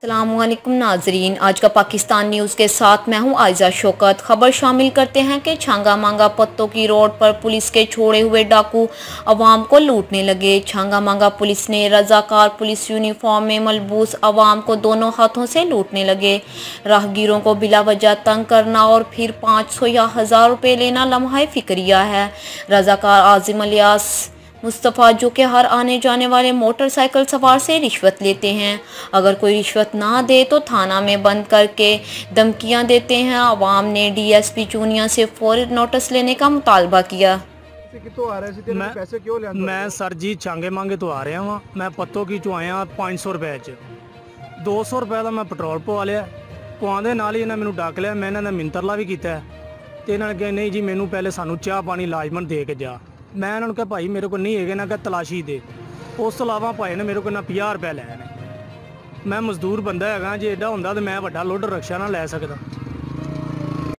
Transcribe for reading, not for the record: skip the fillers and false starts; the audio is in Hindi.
अस्सलामुअलैकुम नाजरीन, आज का पाकिस्तान न्यूज़ के साथ मैं हूं आयजा शौकत। खबर शामिल करते हैं कि छांगा मांगा पत्तों की रोड पर पुलिस के छोड़े हुए डाकू अवाम को लूटने लगे। छांगा मांगा पुलिस ने रजाकार पुलिस यूनिफॉर्म में मलबूस अवाम को दोनों हाथों से लूटने लगे। राहगीरों को बिला वजह तंग करना और फिर 500 या 1000 रुपये लेना लम्हा फिक्रिया है। रजाकार आजिम अलियास मुस्तफ़ा, जो कि हर आने जाने वाले मोटरसाइकिल सवार से रिश्वत लेते हैं, अगर कोई रिश्वत ना दे तो थाना में बंद करके धमकियां देते हैं। अवाम ने डीएसपी चूनिया से फौरी नोटिस लेने का मुतालबा किया। मैं सर जी छांगे मांगे तो आ रहा वहाँ। मैं पत्तों की चो आया 500 रुपए च 200 रुपए का मैं पेट्रोल पवा लिया। पवाने नाल ही इन्हें मैनू डक लिया। मैं इन्होंने मिंतरला भी किया तो इन्होंने कहा नहीं जी मैनू पहले सानू चाह पानी लाजमन दे के जा। मैं इन्होंने कहा भाई मेरे को नहीं है ना, क्या तलाशी दे। उस तो इलावा भाई ने मेरे को ना 50 रुपए लैने। मैं मजदूर बंदा है, जे एडा होंदा तो मैं वड्डा लोडर रक्शा ना लै सकदा।